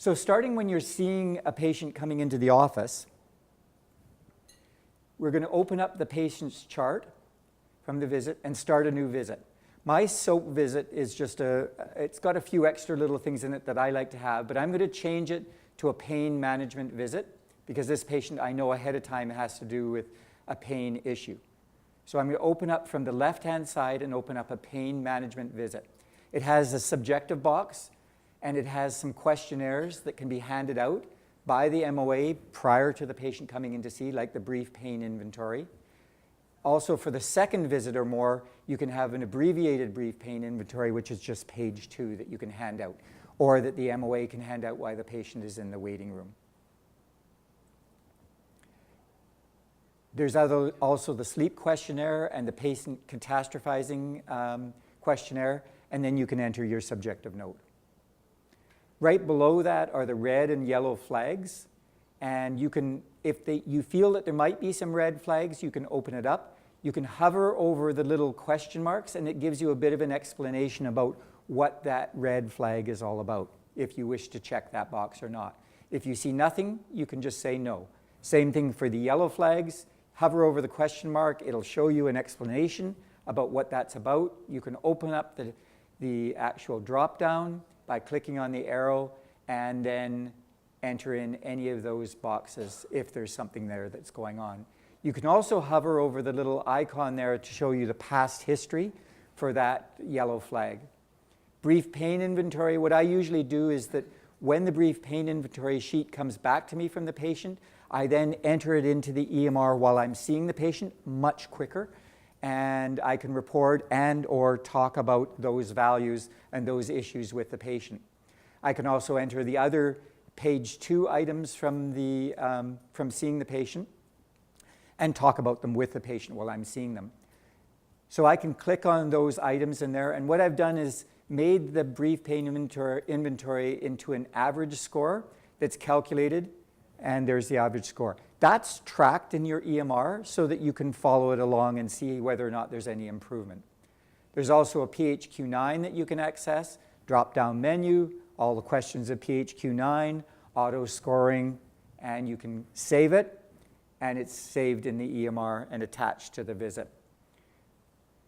So starting when you're seeing a patient coming into the office, we're going to open up the patient's chart from the visit and start a new visit. My SOAP visit is just it's got a few extra little things in it that I like to have, but I'm going to change it to a pain management visit because this patient I know ahead of time has to do with a pain issue. So I'm going to open up from the left-hand side and open up a pain management visit. It has a subjective box, and it has some questionnaires that can be handed out by the MOA prior to the patient coming in to see, like the brief pain inventory. Also, for the second visit or more, you can have an abbreviated brief pain inventory, which is just page 2 that you can hand out, or that the MOA can hand out while the patient is in the waiting room. There's also the sleep questionnaire and the patient catastrophizing questionnaire, and then you can enter your subjective note. Right below that are the red and yellow flags, and you can, if you feel that there might be some red flags, you can open it up. You can hover over the little question marks, and it gives you a bit of an explanation about what that red flag is all about, if you wish to check that box or not. If you see nothing, you can just say no. Same thing for the yellow flags. Hover over the question mark, it'll show you an explanation about what that's about. You can open up the actual drop-down by clicking on the arrow and then enter in any of those boxes if there's something there that's going on. You can also hover over the little icon there to show you the past history for that yellow flag. Brief pain inventory, what I usually do is that when the brief pain inventory sheet comes back to me from the patient, I then enter it into the EMR while I'm seeing the patient much quicker, and I can report and or talk about those values and those issues with the patient. I can also enter the other page 2 items from seeing the patient and talk about them with the patient while I'm seeing them. So I can click on those items in there, and what I've done is made the brief pain inventory into an average score that's calculated, and there's the average score. That's tracked in your EMR so that you can follow it along and see whether or not there's any improvement. There's also a PHQ-9 that you can access, drop-down menu, all the questions of PHQ-9, auto scoring, and you can save it, and it's saved in the EMR and attached to the visit.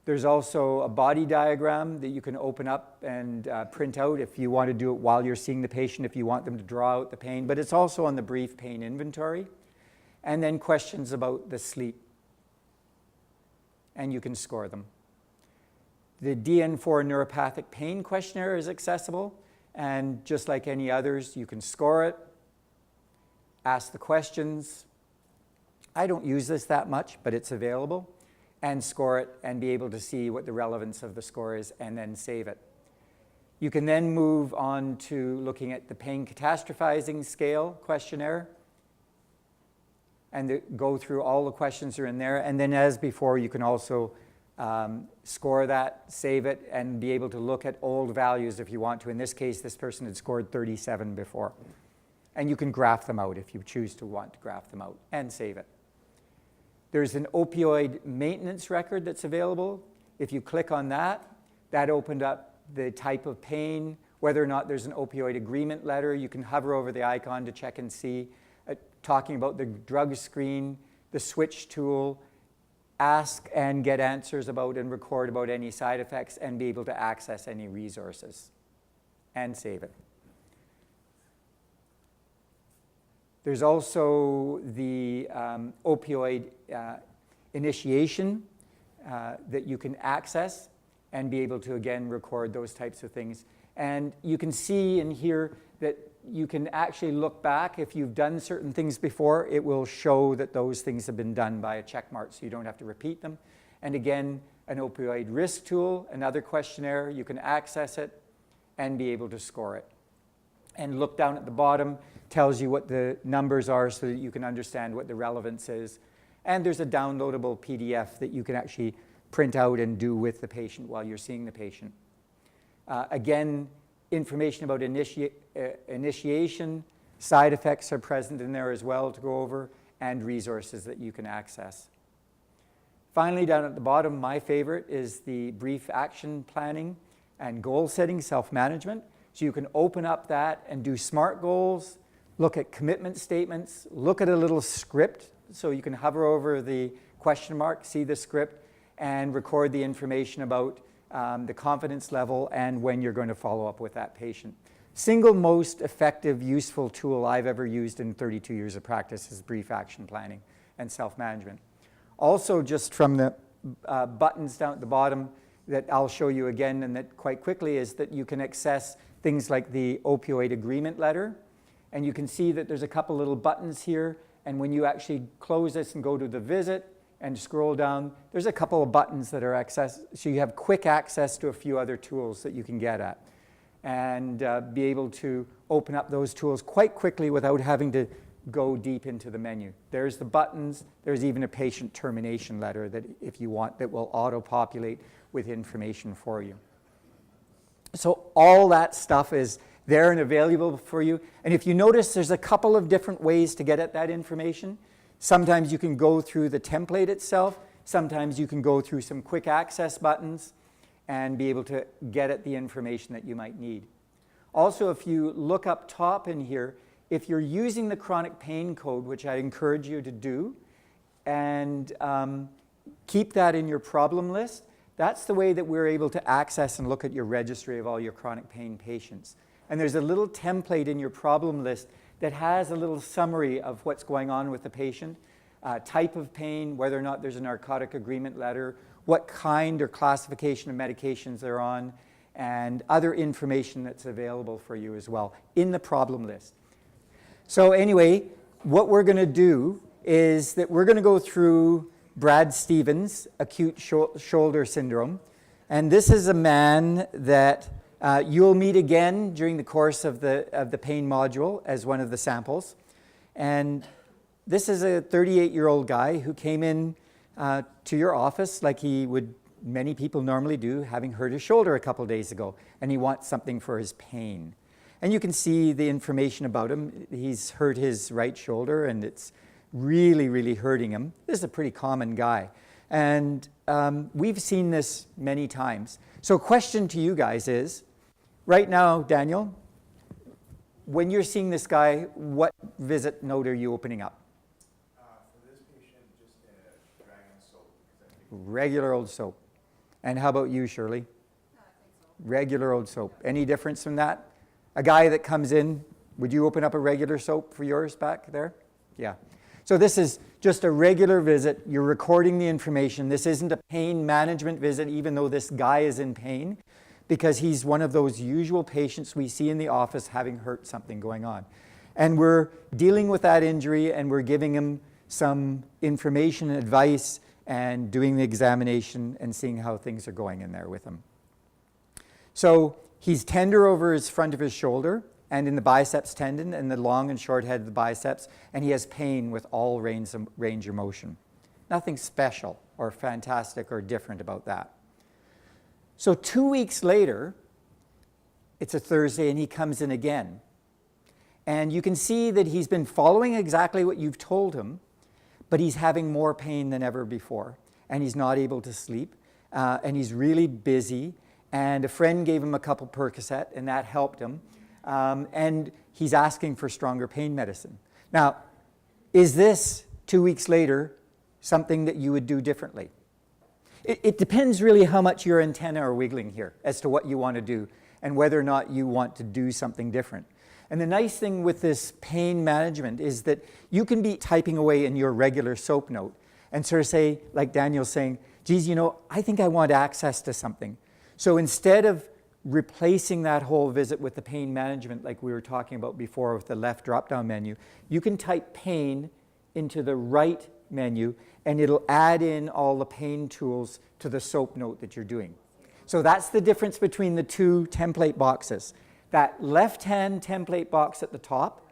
There's also a body diagram that you can open up and print out if you want to do it while you're seeing the patient, if you want them to draw out the pain, but it's also on the brief pain inventory. And then questions about the sleep, and you can score them. The DN4 neuropathic pain questionnaire is accessible, and just like any others, you can score it, ask the questions. I don't use this that much, but it's available, and score it and be able to see what the relevance of the score is and then save it. You can then move on to looking at the pain catastrophizing scale questionnaire and go through all the questions that are in there. And then as before, you can also score that, save it, and be able to look at old values if you want to. In this case, this person had scored 37 before. And you can graph them out if you choose to want to graph them out and save it. There's an opioid maintenance record that's available. If you click on that, that opened up the type of pain, whether or not there's an opioid agreement letter. You can hover over the icon to check and see. Talking about the drug screen, the switch tool, ask and get answers about and record about any side effects and be able to access any resources and save it. There's also the opioid initiation that you can access and be able to, again, record those types of things. And you can see in here that you can actually look back. If you've done certain things before, it will show that those things have been done by a check mark, so you don't have to repeat them. And again, an opioid risk tool, another questionnaire, you can access it and be able to score it. And look down at the bottom, tells you what the numbers are so that you can understand what the relevance is. And there's a downloadable PDF that you can actually print out and do with the patient while you're seeing the patient. Again, information about initiation, side effects are present in there as well to go over, and resources that you can access. Finally, down at the bottom, my favorite is the brief action planning and goal setting, self-management, So you can open up that and do SMART goals, look at commitment statements, look at a little script. So you can hover over the question mark, see the script, and record the information about the confidence level and when you're going to follow up with that patient. Single most effective, useful tool I've ever used in 32 years of practice is brief action planning and self-management. Also, just from the buttons down at the bottom that I'll show you again and that quite quickly is that you can access things like the opioid agreement letter. And you can see that there's a couple little buttons here. And when you actually close this and go to the visit and scroll down, there's a couple of buttons that are accessed. So you have quick access to a few other tools that you can get at. And be able to open up those tools quite quickly without having to go deep into the menu. There's the buttons. There's even a patient termination letter that if you want that will auto-populate with information for you. So all that stuff is there and available for you. And if you notice, there's a couple of different ways to get at that information. Sometimes you can go through the template itself. Sometimes you can go through some quick access buttons and be able to get at the information that you might need. Also, if you look up top in here, if you're using the chronic pain code, which I encourage you to do, and keep that in your problem list, that's the way that we're able to access and look at your registry of all your chronic pain patients. And there's a little template in your problem list that has a little summary of what's going on with the patient, type of pain, whether or not there's a narcotic agreement letter, what kind or classification of medications they're on, and other information that's available for you as well in the problem list. So anyway, what we're going to do is that we're going to go through Brad Stevens' acute shoulder syndrome. And this is a man that you'll meet again during the course of the pain module as one of the samples. And this is a 38-year-old guy who came in to your office like many people normally do, having hurt his shoulder a couple days ago, and he wants something for his pain. And you can see the information about him. He's hurt his right shoulder, and it's really, really hurting him. This is a pretty common guy. And we've seen this many times. So question to you guys is, right now, Daniel, when you're seeing this guy, what visit note are you opening up? For this patient, just a Dragon soap. Regular old soap. And how about you, Shirley? I think so. Regular old soap. Any difference from that? A guy that comes in, would you open up a regular soap for yours back there? Yeah. So this is just a regular visit. You're recording the information. This isn't a pain management visit, even though this guy is in pain, because he's one of those usual patients we see in the office having hurt something going on. And we're dealing with that injury, and we're giving him some information and advice and doing the examination and seeing how things are going in there with him. So he's tender over his front of his shoulder and in the biceps tendon and the long and short head of the biceps, and he has pain with all range of motion. Nothing special or fantastic or different about that. So 2 weeks later, it's a Thursday, and he comes in again. And you can see that he's been following exactly what you've told him, but he's having more pain than ever before, and he's not able to sleep, and he's really busy, and a friend gave him a couple Percocet, and that helped him, and he's asking for stronger pain medicine. Now, is this 2 weeks later something that you would do differently? It depends really how much your antennae are wiggling here as to what you want to do and whether or not you want to do something different. And the nice thing with this pain management is that you can be typing away in your regular soap note and sort of say, like Daniel's saying, geez, I think I want access to something. So instead of replacing that whole visit with the pain management like we were talking about before with the left drop-down menu, you can type pain into the right menu, and it'll add in all the pain tools to the soap note that you're doing. So that's the difference between the two template boxes. That left-hand template box at the top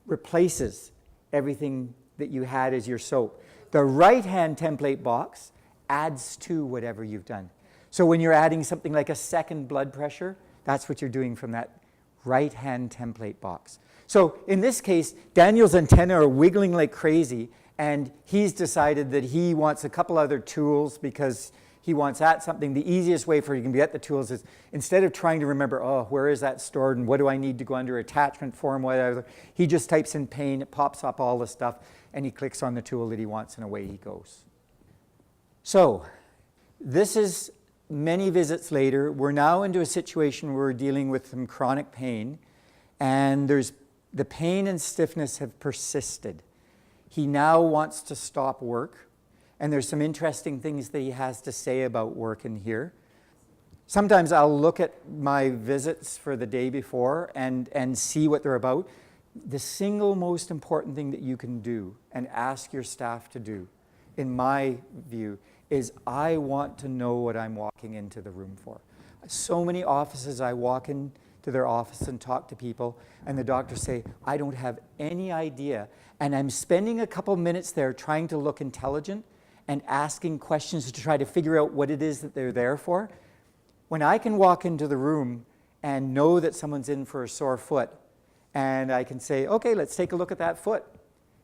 replaces everything that you had as your soap. The right-hand template box adds to whatever you've done. So when you're adding something like a second blood pressure, that's what you're doing from that right-hand template box. So in this case, Daniel's antennae are wiggling like crazy, and he's decided that he wants a couple other tools because he wants at something. The easiest way for you to get the tools is instead of trying to remember, oh, where is that stored and what do I need to go under attachment form, whatever, he just types in pain, it pops up all the stuff, and he clicks on the tool that he wants and away he goes. So this is many visits later. We're now into a situation where we're dealing with some chronic pain, and the pain and stiffness have persisted. He now wants to stop work, and there's some interesting things that he has to say about work in here. Sometimes I'll look at my visits for the day before and see what they're about. The single most important thing that you can do and ask your staff to do, in my view, is I want to know what I'm walking into the room for. So many offices, I walk into their office and talk to people, and the doctors say, I don't have any idea. And I'm spending a couple minutes there trying to look intelligent and asking questions to try to figure out what it is that they're there for. When I can walk into the room and know that someone's in for a sore foot, and I can say, okay, let's take a look at that foot.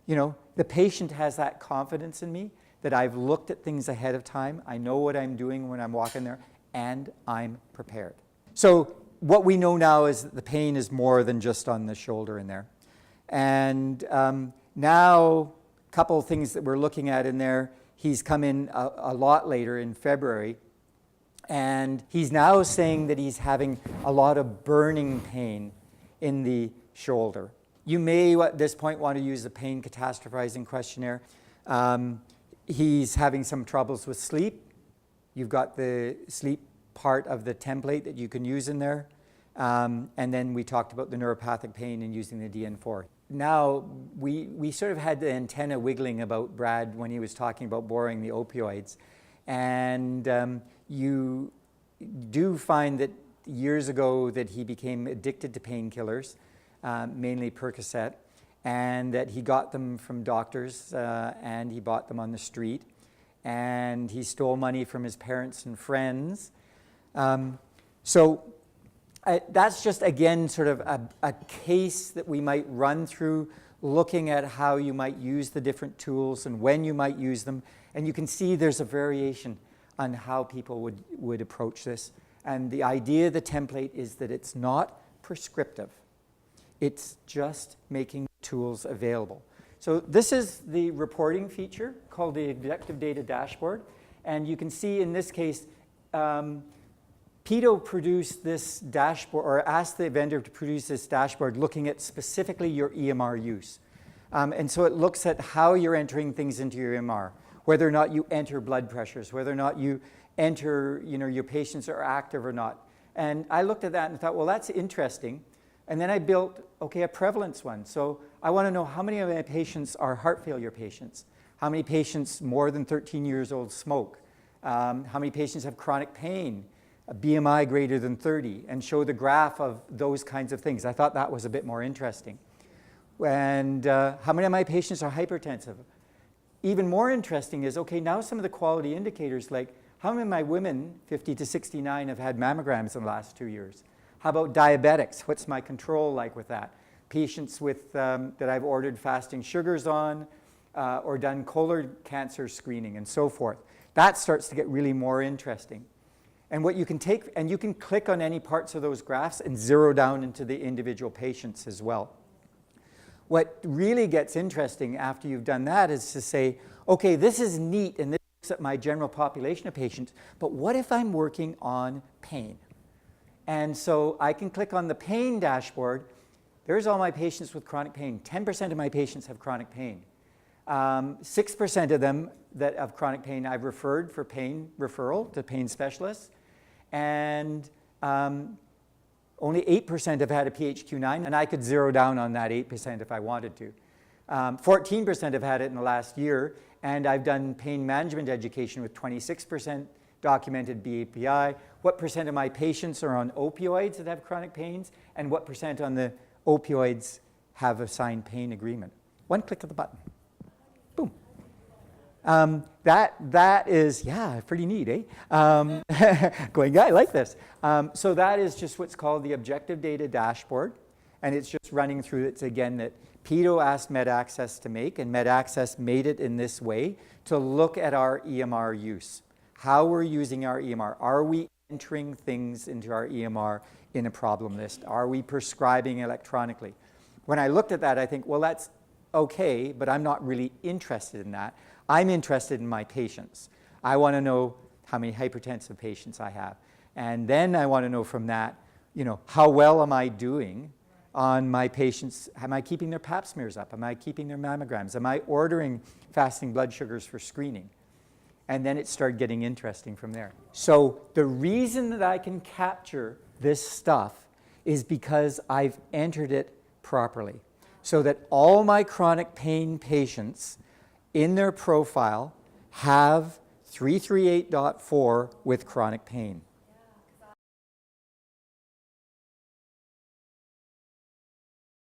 You know, the patient has that confidence in me that I've looked at things ahead of time. I know what I'm doing when I'm walking there, and I'm prepared. So what we know now is that the pain is more than just on the shoulder in there. And now, a couple of things that we're looking at in there. He's come in a lot later in February, and he's now saying that he's having a lot of burning pain in the shoulder. You may, at this point, want to use the pain catastrophizing questionnaire. He's having some troubles with sleep. You've got the sleep part of the template that you can use in there. And then we talked about the neuropathic pain and using the DN4. Now, we sort of had the antenna wiggling about Brad when he was talking about borrowing the opioids. And you do find that years ago that he became addicted to painkillers, mainly Percocet, and that he got them from doctors and he bought them on the street. And he stole money from his parents and friends. That's just, again, sort of a case that we might run through, looking at how you might use the different tools and when you might use them. And you can see there's a variation on how people would approach this. And the idea of the template is that it's not prescriptive. It's just making tools available. So this is the reporting feature called the Objective Data Dashboard. And you can see in this case, Pedo produced this dashboard, or asked the vendor to produce this dashboard looking at specifically your EMR use. And so it looks at how you're entering things into your EMR, whether or not you enter blood pressures, whether or not you enter, your patients are active or not. And I looked at that and thought, well, that's interesting. And then I built, a prevalence one. So I want to know how many of my patients are heart failure patients, how many patients more than 13 years old smoke, how many patients have chronic pain, a BMI greater than 30, and show the graph of those kinds of things. I thought that was a bit more interesting. And how many of my patients are hypertensive? Even more interesting is, now some of the quality indicators, like how many of my women, 50 to 69, have had mammograms in the last 2 years? How about diabetics? What's my control like with that? Patients with, that I've ordered fasting sugars on or done colon cancer screening and so forth. That starts to get really more interesting. And what you can take, and you can click on any parts of those graphs and zero down into the individual patients as well. What really gets interesting after you've done that is to say, okay, this is neat and this looks at my general population of patients, but what if I'm working on pain? And so I can click on the pain dashboard. There's all my patients with chronic pain. 10% of my patients have chronic pain. 6% of them that have chronic pain I've referred for pain referral to pain specialists. And only 8% have had a PHQ-9, and I could zero down on that 8% if I wanted to. 14% have had it in the last year, and I've done pain management education with 26% documented BAPI. What percent of my patients are on opioids that have chronic pains, and what percent on the opioids have a signed pain agreement? One click of the button. Boom. That is, pretty neat, eh? Going, I like this. So that is just what's called the Objective Data Dashboard, and it's just running through, it's again that Pedo asked MedAccess to make, and MedAccess made it in this way to look at our EMR use. how we're using our EMR. Are we entering things into our EMR in a problem list? Are we prescribing electronically? When I looked at that, I think, well, that's okay, but I'm not really interested in that. I'm interested in my patients. I want to know how many hypertensive patients I have. And then I want to know from that, you know, how well am I doing on my patients? Am I keeping their pap smears up? Am I keeping their mammograms? Am I ordering fasting blood sugars for screening? And then it started getting interesting from there. So the reason that I can capture this stuff is because I've entered it properly. So that all my chronic pain patients in their profile have 338.4 with chronic pain.